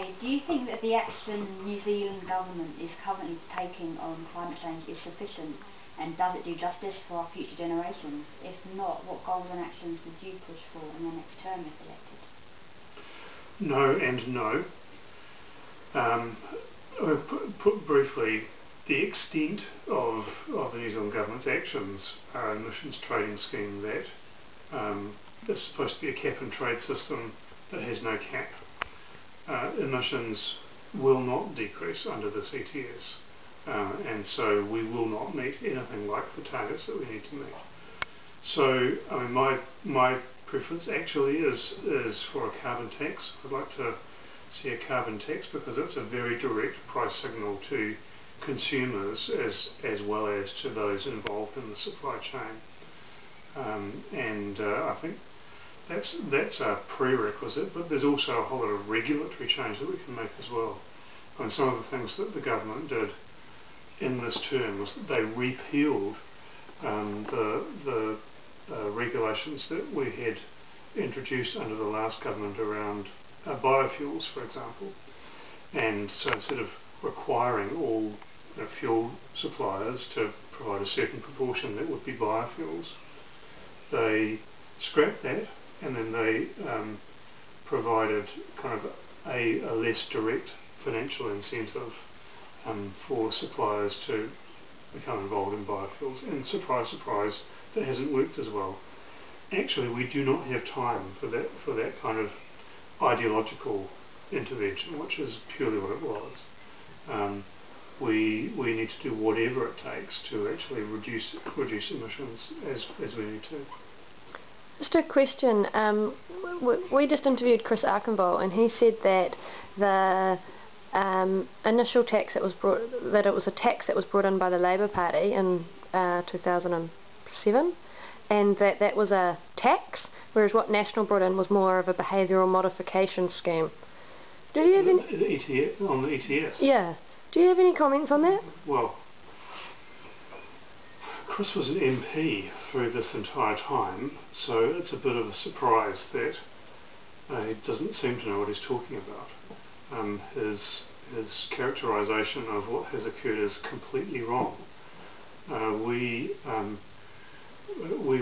say, do you think that the action New Zealand government is currently taking on climate change is sufficient, and does it do justice for our future generations? If not, what goals and actions would you push for in the next term if elected? No and no. Put briefly, the extent of the New Zealand government's actions are an emissions trading scheme that is supposed to be a cap and trade system that has no cap. Emissions will not decrease under this ETS, and so we will not meet anything like the targets that we need to meet. So, I mean, my preference actually is for a carbon tax. I'd like to see a carbon tax because it's a very direct price signal to consumers as well as to those involved in the supply chain, and I think that's a prerequisite, but there's also a whole lot of regulatory change that we can make as well. And some of the things that the government did in this term was that they repealed the regulations that we had introduced under the last government around biofuels, for example. And so instead of requiring all fuel suppliers to provide a certain proportion that would be biofuels, they scrapped that, and then they provided kind of a less direct financial incentive for suppliers to become involved in biofuels. And surprise, surprise, that hasn't worked as well. Actually, we do not have time for that kind of ideological intervention, which is purely what it was. We need to do whatever it takes to actually reduce emissions as we need to. Just a question. We just interviewed Chris Archinvoll, and he said that the initial tax that it was a tax that was brought in by the Labour Party in 2007, and that was a tax, whereas what National brought in was more of a behavioural modification scheme. Do you have any on the ETS? Yeah. Do you have any comments on that? Well, Chris was an MP through this entire time, so it's a bit of a surprise that he doesn't seem to know what he's talking about. His characterisation of what has occurred is completely wrong. We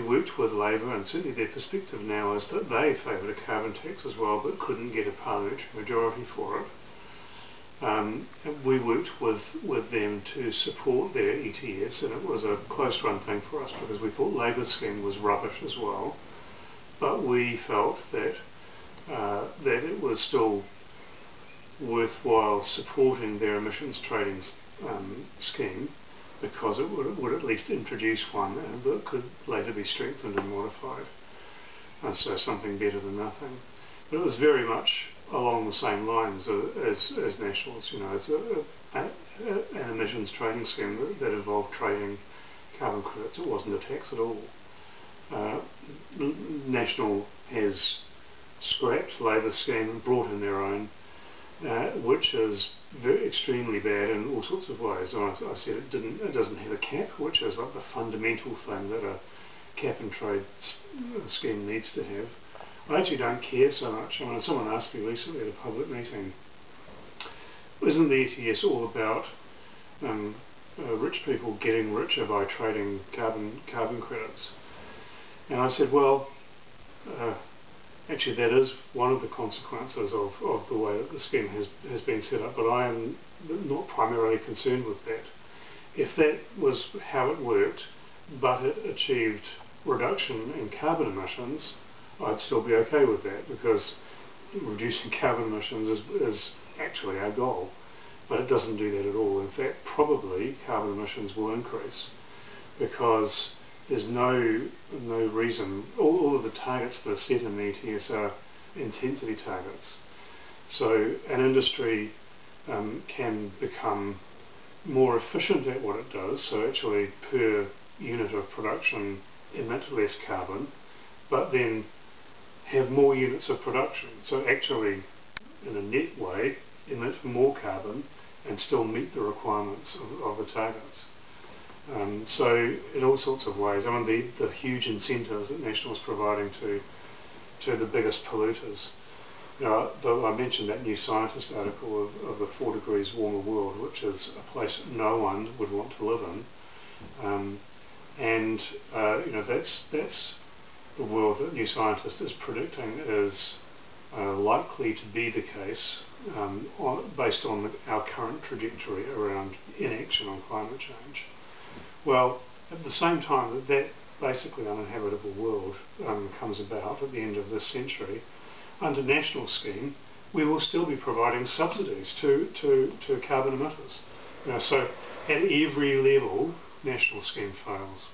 worked with Labour, and certainly their perspective now is that they favoured a carbon tax as well, but couldn't get a parliamentary majority for it. We worked with them to support their ETS, and it was a close run thing for us because we thought Labour's scheme was rubbish as well, but we felt that that it was still worthwhile supporting their emissions trading scheme, because it would at least introduce one that could later be strengthened and modified. So something better than nothing. But it was very much along the same lines as Nationals. You know, it's an emissions trading scheme that involved trading carbon credits. It wasn't a tax at all. National has scrapped Labour's scheme and brought in their own, which is extremely bad in all sorts of ways. I said it doesn't have a cap, which is like the fundamental thing that a cap and trade scheme needs to have. I actually don't care so much. I mean, someone asked me recently at a public meeting, isn't the ETS all about rich people getting richer by trading carbon credits? And I said, well, actually that is one of the consequences of the way that the scheme has been set up, but I am not primarily concerned with that. If that was how it worked, but it achieved reduction in carbon emissions, I'd still be okay with that, because reducing carbon emissions is actually our goal, but it doesn't do that at all. In fact, probably carbon emissions will increase, because there's no reason. All of the targets that are set in the ETS are intensity targets. So an industry can become more efficient at what it does, so actually per unit of production emit less carbon, but then have more units of production. So actually, in a net way, emit more carbon and still meet the requirements of the targets. So in all sorts of ways, I mean, the huge incentives that National is providing to the biggest polluters I mentioned that New Scientist article of the 4 degrees warmer world, which is a place that no one would want to live in, that's the world that New Scientist is predicting is likely to be the case based on our current trajectory around inaction on climate change. Well, at the same time that basically uninhabitable world comes about at the end of this century, under national scheme, we will still be providing subsidies to carbon emitters. So at every level, national scheme fails.